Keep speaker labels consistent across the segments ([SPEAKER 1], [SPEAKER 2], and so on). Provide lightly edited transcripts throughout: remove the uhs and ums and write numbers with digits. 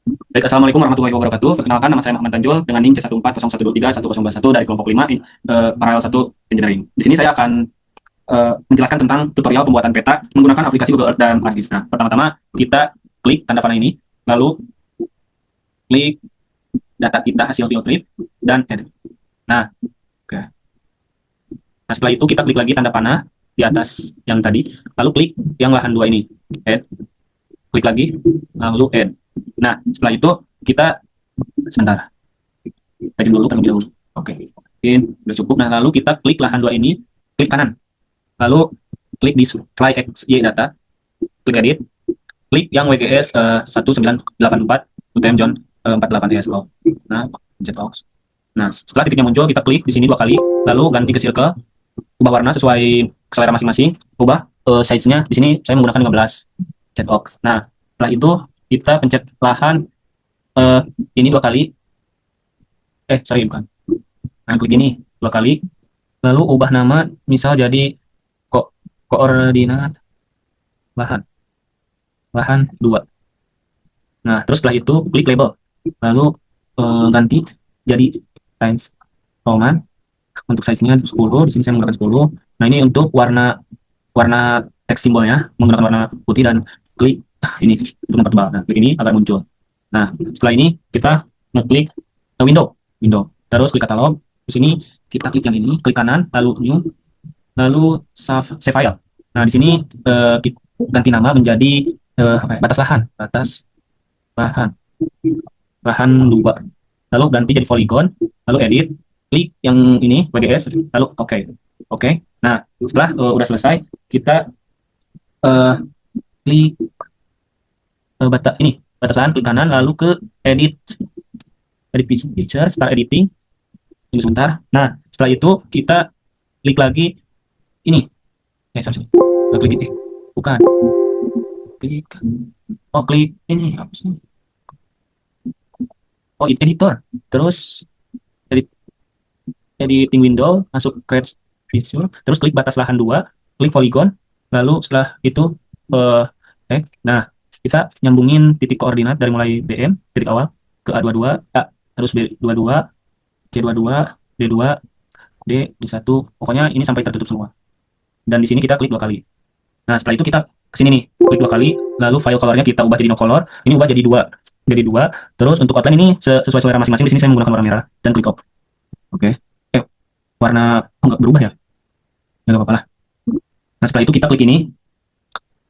[SPEAKER 1] Baik, Assalamualaikum warahmatullahi wabarakatuh. Perkenalkan, nama saya Muhammad Tanjul dengan NIM C140131021 dari kelompok 5 Paralel 1 Engineering. Di sini saya akan menjelaskan tentang tutorial pembuatan peta menggunakan aplikasi Google Earth dan ArcGIS. Nah, pertama-tama kita klik tanda panah ini, lalu klik data kita hasil field trip dan edit. Nah, oke. Nah, setelah itu kita klik lagi tanda panah di atas yang tadi, lalu klik yang lahan 2 ini, add, klik lagi, lalu add. Nah, setelah itu kita sebentar. Tagin dulu terlebih dahulu. Oke, mungkin udah cukup. Nah, lalu kita klik lahan 2 ini, klik kanan. Lalu klik di fly XY data, klik edit, klik yang WGS 1984 UTM John 48 ESO. Nah, pencet aux. Nah, setelah titiknya muncul, kita klik di sini 2 kali, lalu ganti ke circle, ubah warna sesuai selera masing-masing, ubah size-nya. Di sini saya menggunakan 15, pencet aux. Nah, setelah itu kita pencet lahan ini 2 kali, sorry bukan. Nah, klik ini 2 kali, lalu ubah nama, misal jadi koordinat lahan lahan 2. Nah, terus setelah itu klik label, lalu ganti jadi times Roman. Untuk size-nya 10, di sini saya menggunakan 10. Nah, ini untuk warna warna teks simbolnya menggunakan warna putih, dan klik ini untuk mempertebal. Nah, klik ini agar muncul. Nah, setelah ini kita ngeklik window, terus klik katalog. Di sini kita klik yang ini, klik kanan, lalu new, lalu save file. Nah, di sini kita ganti nama menjadi batas lahan, lahan lahan 2. Lalu ganti jadi polygon, lalu edit, klik yang ini WGS, lalu oke. Oke. Nah, setelah udah selesai, kita uh, klik batas lahan, klik kanan, lalu ke edit edit picture, start editing. Tunggu sebentar. Nah, setelah itu kita klik lagi ini. Sorry. Klik ini. Bukan. Klik. Oh, klik ini apa sih? Oh, editor. Terus edit editing window, masuk create visual, terus klik batas lahan 2, klik polygon, lalu setelah itu nah, kita nyambungin titik koordinat dari mulai BM titik awal ke A22, terus B22, C22, D2, D1, pokoknya ini sampai tertutup semua. Dan di sini kita klik 2 kali. Nah, setelah itu kita ke sini nih, klik 2 kali, lalu file colornya kita ubah jadi no color, ini ubah jadi 2. Jadi 2. Terus untuk outline ini sesuai selera masing-masing. Di sini saya menggunakan warna merah dan klik OK. Oke. Warna nggak berubah ya? Nggak apa-apa lah. Nah, setelah itu kita klik ini.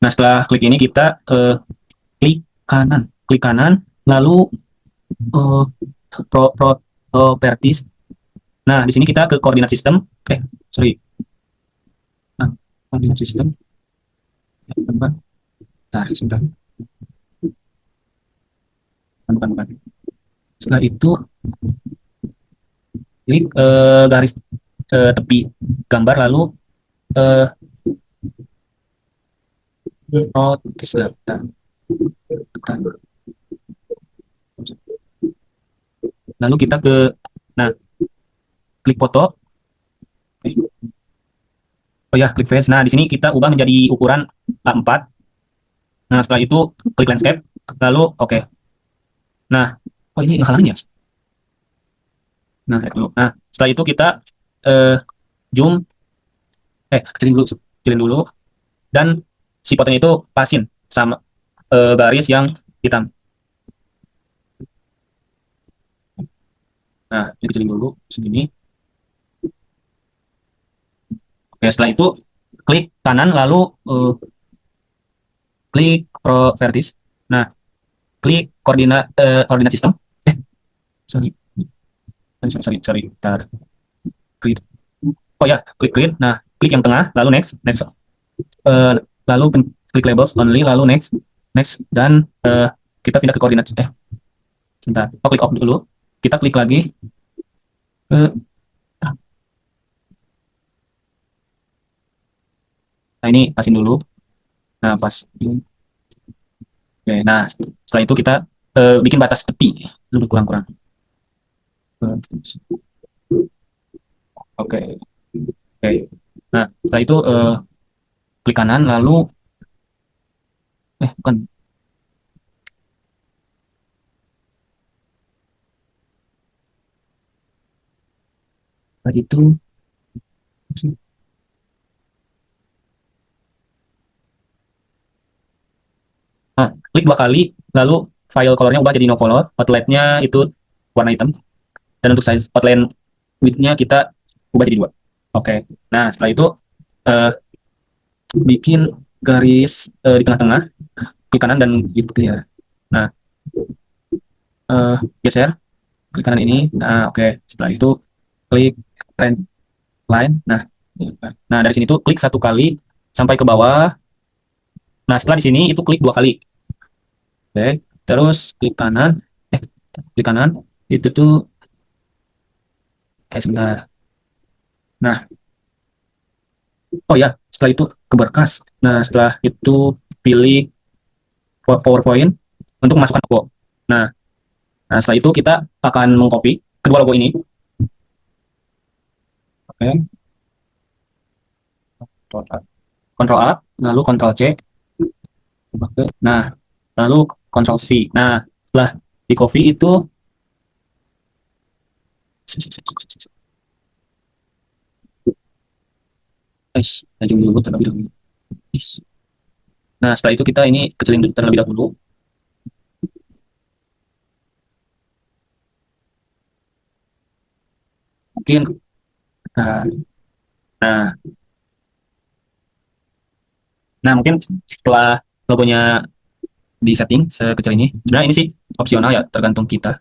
[SPEAKER 1] Nah, setelah klik ini kita klik kanan, lalu uh, properties. Nah, di sini kita ke koordinat sistem. Sorry. Nah, koordinat sistem. Bentar, sebentar. Bukan. Setelah itu klik garis tepi gambar, lalu rotate data. Lalu kita nah, klik foto. Oh ya, klik face. Nah, di sini kita ubah menjadi ukuran A4. Nah, setelah itu klik landscape, lalu oke. Nah, oh ini ngehalangin ya. Nah, setelah itu kita zoom, kecilin dulu, dan si fotonya itu pasin sama garis yang hitam. Nah, ini kecilin dulu segini. Oke, setelah itu klik kanan, lalu klik properties. Nah, klik koordinat sistem. Sorry. Bentar. Klik. Oh ya, klik create. Nah, klik yang tengah, lalu next. Lalu klik labels only, lalu next, dan kita pindah ke koordinat. Sebentar. Oh, klik off dulu. Kita klik lagi. Nah, ini pasin dulu. Nah, pas. Oke, nah setelah itu kita bikin batas tepi dulu kurang-kurang. Oke. Oke. Nah, setelah itu klik kanan, lalu, bukan. Setelah itu, nah, klik dua kali, lalu file colornya ubah jadi no color, outline-nya itu warna hitam, dan untuk size outline width-nya kita ubah jadi 2. Oke, nah setelah itu eh, bikin garis di tengah-tengah, klik kanan dan itu clear. Nah, geser, klik kanan ini, nah oke, setelah itu klik trend line, nah dari sini tuh klik satu kali sampai ke bawah, nah setelah di sini itu klik dua kali, oke, terus eh, klik kanan, itu tuh, sebentar, nah, oh ya, setelah itu ke berkas. Nah, setelah itu pilih PowerPoint untuk masukkan logo. Nah, setelah itu kita akan mengcopy kedua logo ini. Oke, Ctrl A, lalu Ctrl C. Oke. Nah, lalu Ctrl V. Nah, setelah di copy itu, guys, maju dulu terlebih dahulu. Nah, setelah itu kita ini kecilin terlebih dahulu. Mungkin, nah, nah, nah mungkin setelah logonya di setting sekecil ini, sebenarnya ini sih opsional ya, tergantung kita.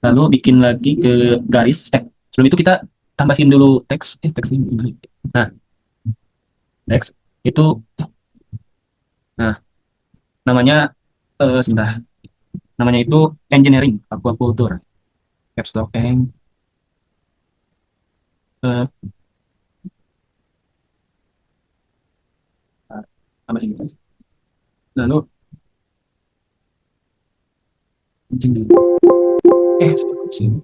[SPEAKER 1] Lalu bikin lagi ke garis, sebelum itu kita tambahin dulu teks, teks ini gimana? Nah, teks itu, nah, namanya, sebentar, namanya itu engineering aquaculture, caps lock eh, tambahin guys. Lalu engineering, sini,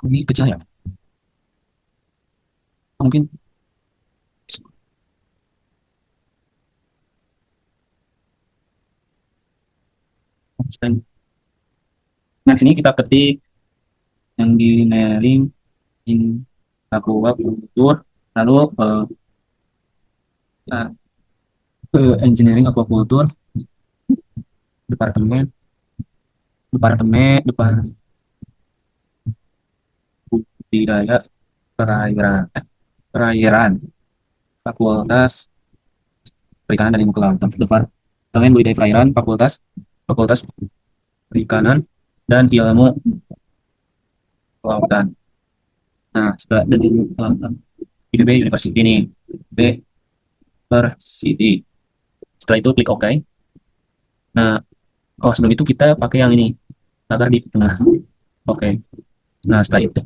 [SPEAKER 1] ini kecil ya, mungkin, nah sini kita ketik engineering in aquaculture, lalu uh, engineering aquaculture, departemen, departemen budidaya perairan, perairan, fakultas perikanan dan ilmu kelautan, departemen budidaya perairan, fakultas, fakultas perikanan dan ilmu kelautan. Nah, setelah dari ilmu kelautan, IPB University ini, IPB University. Setelah itu klik OK. Nah, oh sebelum itu kita pakai yang ini, agar di tengah. Oke. Nah, setelah itu,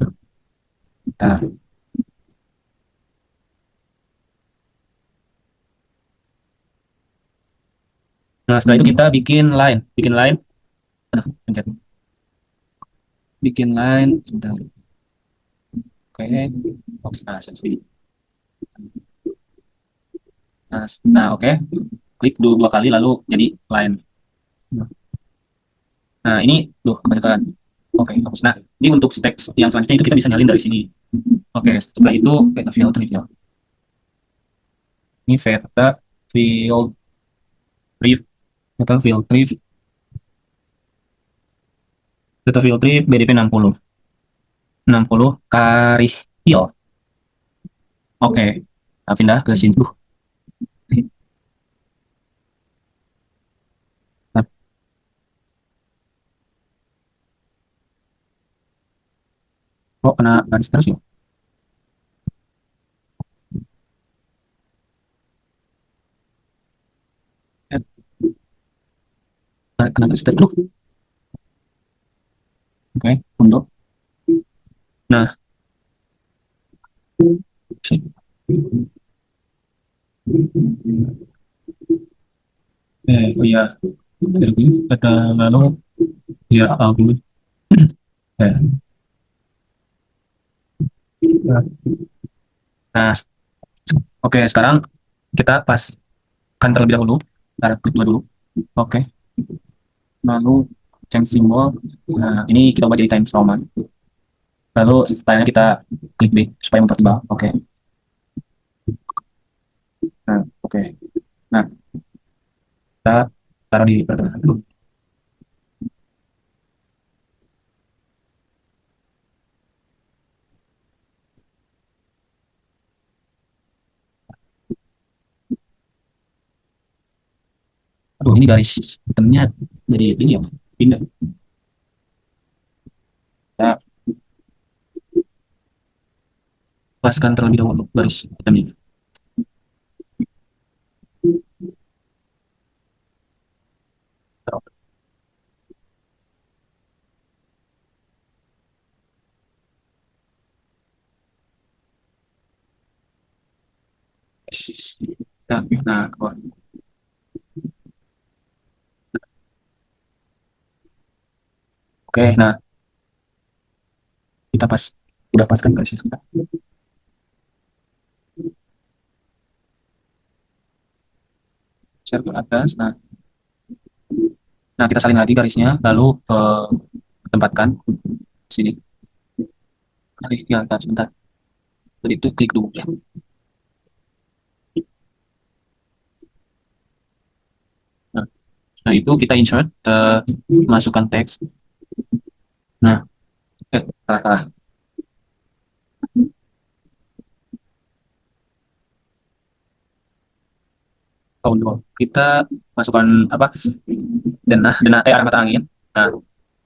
[SPEAKER 1] nah, setelah itu kita bikin line, aduh, pencet, bikin line, sudah, oke, box, nah, sini. Oke, klik dua kali lalu jadi line. Nah, ini tuh kebanyakan. Oke, hapus. Nah, ini untuk teks yang selanjutnya itu kita bisa nyalin dari sini. Oke, setelah itu beta field trivial. Ini field triv, beta field triv, beta field triv BDP 60. 60 Karihil. Oke, nah, pindah ke sini. Nah, kok kena garis terus ya? Eh, kena garis terus. Aduh. Oke, untuk. Nah, sini. Oh iya, jadi kata lalu ya aku. Eh, Nah, oke, sekarang kita paskan terlebih dahulu. Taruh klik dua dulu. Oke, lalu change symbol. Nah, ini kita ubah jadi Times Roman. Lalu stylenya kita klik B supaya mempertebal. Oke. Nah, oke. Nah, kita taruh di pertengahan dulu. Aduh, ini garis hitamnya jadi ini ya, pindah. Kita paskan terlebih dahulu garis hitamnya. Nah, nah, oke. Nah, kita udah paskan garis hitam. Share ke atas. Nah, kita salin lagi garisnya, lalu tempatkan di sini. Klik di atas, sebentar. Jadi itu klik dulu ya. Nah, nah, itu kita insert, masukkan teks. Nah, salah salah. Oh no, kita masukkan apa? Denah, denah, arah mata angin. Nah,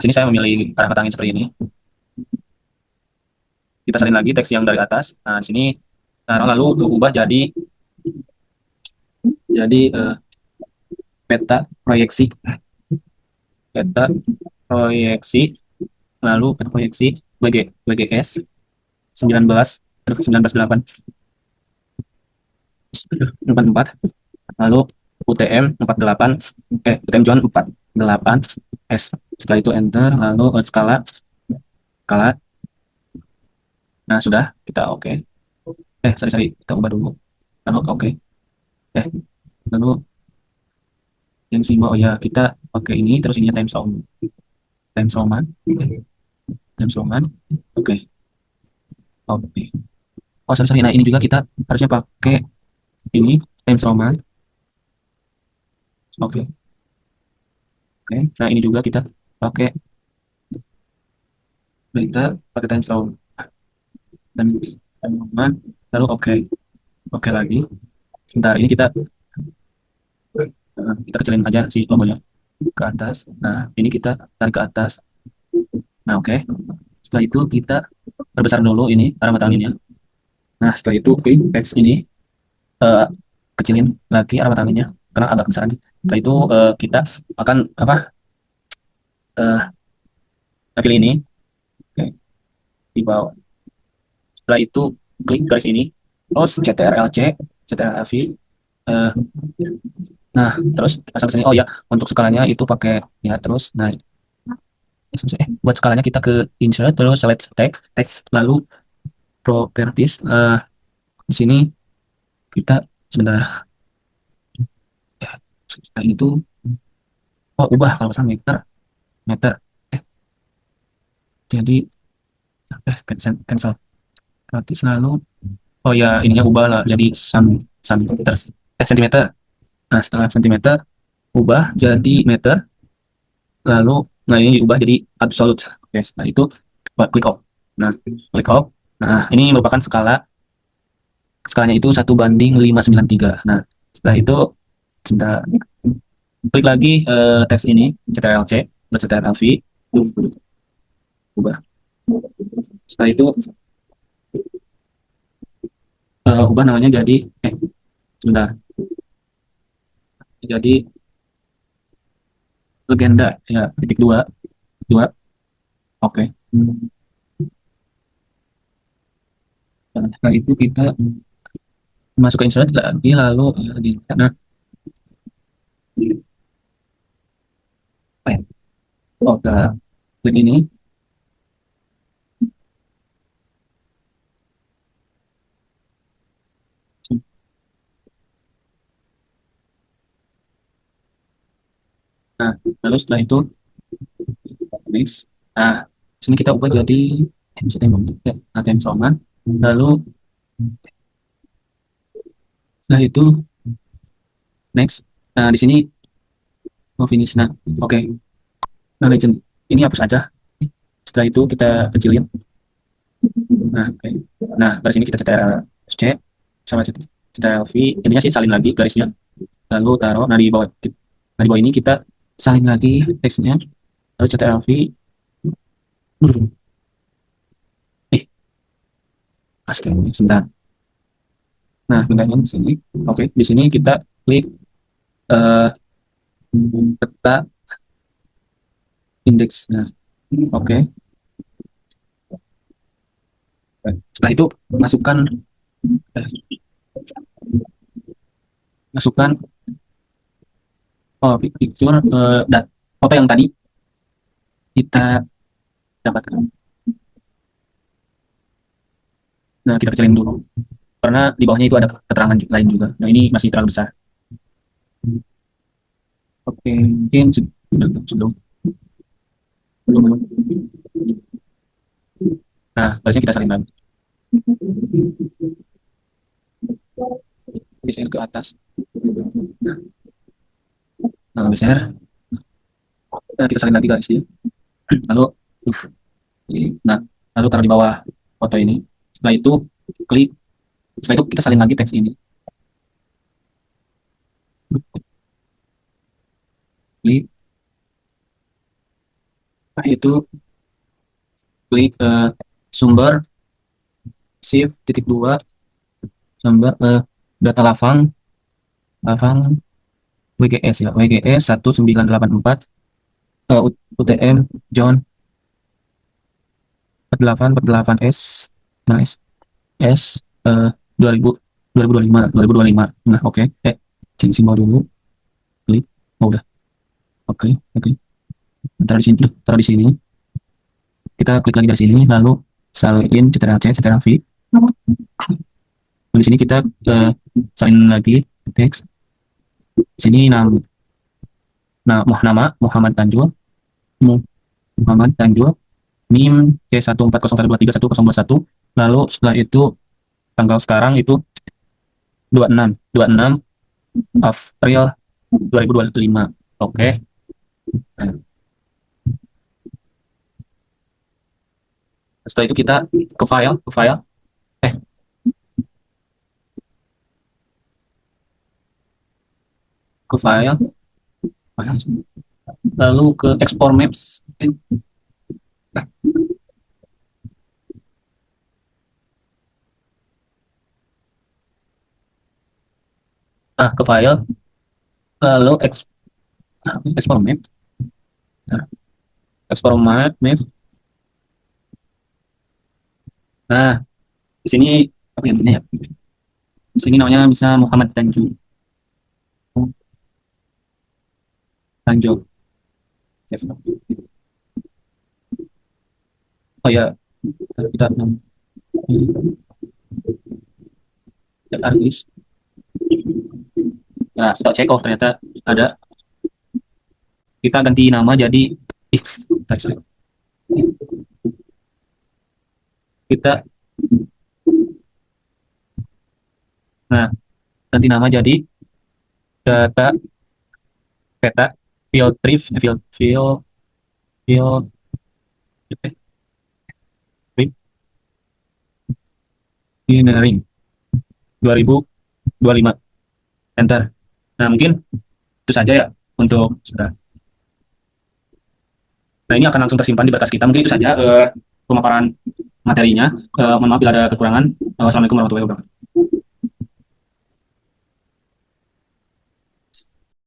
[SPEAKER 1] sini saya memilih arah mata angin seperti ini. Kita salin lagi teks yang dari atas. Nah, di sini lalu ubah jadi peta proyeksi, peta proyeksi, lalu peta proyeksi WGS 19, 19 empat, lalu UTM 48, UTM John 48 S. Setelah itu enter, lalu skala skala. Nah, sudah kita oke. Sorry sorry, kita ubah dulu. Lalu oke. eh Lalu yang simbol, oh ya, kita pakai ini terus ininya Times Roman. Times Roman. Oke. Oke. Oh, sorry sorry, nah ini juga kita harusnya pakai ini Times Roman. Oke. Oke, nah ini juga kita pakai pakai Times Roman dan Times Roman. Lalu oke. Oke lagi. Bentar, ini kita kecilin aja si logonya ke atas. Nah, ini kita tarik ke atas. Nah, oke. Setelah itu kita perbesar dulu ini arah mata anginnya. Nah, setelah itu klik teks ini, eh, kecilin lagi arah mata anginnya karena agak besar nih. Setelah itu kita akan apa? eh Pilih ini. Oke, di bawah. Setelah itu klik garis ini. Terus CTRL-C, CTRL-V. eh nah, terus pasang ke sini. Oh ya, untuk skalanya itu pakai ya terus. Nah, buat skalanya kita ke insert terus select text lalu properties. Di sini kita sebentar. Nah, ini tuh ubah kalau misalnya meter meter eh jadi cancel cancel gratis lalu oh ya ininya ubah lah jadi meter, sentimeter. Nah, setelah sentimeter ubah jadi meter, lalu nah ini diubah jadi absolute. Oke, setelah itu klik off. Nah, klik off. Nah, ini merupakan skalanya itu 1:593. Nah, setelah itu kita klik lagi teks ini CTRL-C dan CTRL-V, ubah. Setelah itu ubah namanya jadi sebentar, jadi legenda ya, titik dua dua. Oke. Nah, setelah itu kita masuk ke insert lagi lalu nah apa ya? Oh, ke klik ini. Nah, lalu setelah itu next. Nah, sini kita ubah jadi ATM Soma. Lalu setelah itu next. Nah, di sini mau finish. Nah, oke. Nah, legend ini hapus aja. Setelah itu kita kecilin. Nah, oke. Nah, garis ini kita CTRL C sama CTRL V. Intinya sih salin lagi garisnya. Lalu taruh. Nah, di bawah ini kita salin lagi teksnya. Lalu CTRL V. Eh, astaga, sebentar. Nah, pindahnya di sini. Oke, di sini kita klik eh peta indeks. Nah, oke. Setelah itu masukkan eh, masukkan picture dan foto yang tadi kita dapatkan. Nah, kita kecilin dulu karena di bawahnya itu ada keterangan lain juga. Nah, ini masih terlalu besar. Oke, mungkin sebelum belum. Nah, barisnya kita salin lagi. Geser ke atas. Nah, geser. Nah, kita salin lagi garisnya. Lalu, nah, lalu taruh di bawah foto ini. Setelah itu klik. Setelah itu kita salin lagi teks ini. Klik. Nah, itu klik sumber shift titik dua sumber data lavang WGS ya WGS 1984 UTM John 48 S nah S 2000 2025. Nah, oke. Change simbol dulu. Klik. Oh, udah. Oke, oke. Taruh di sini. Taruh di sini. Kita klik lagi dari sini, lalu salin Ctrl C, Ctrl V. Di sini kita salin lagi teks. Sini nama Muhammad Tanjul. Muhammad Tanjul. NIM C1401231021. Lalu setelah itu tanggal sekarang itu 26 April 2025. Oke. Nah, setelah itu kita ke file, eh ke file, lalu ke export maps. Ke file, lalu export map. Nah, export map. Nah, di sini apa yang ini ya? Di sini namanya bisa Muhammad Tanjul. Oh ya, kita artis. Nah, setelah cek, oh ternyata ada. Kita ganti nama jadi kita nah ganti nama jadi data peta field trip field engineering 2025. Enter. Nah, mungkin itu saja ya untuk sudah. Nah, ini akan langsung tersimpan di berkas kita. Mungkin itu saja pemaparan materinya. Mohon maaf bila ada kekurangan. Wassalamualaikum warahmatullahi wabarakatuh.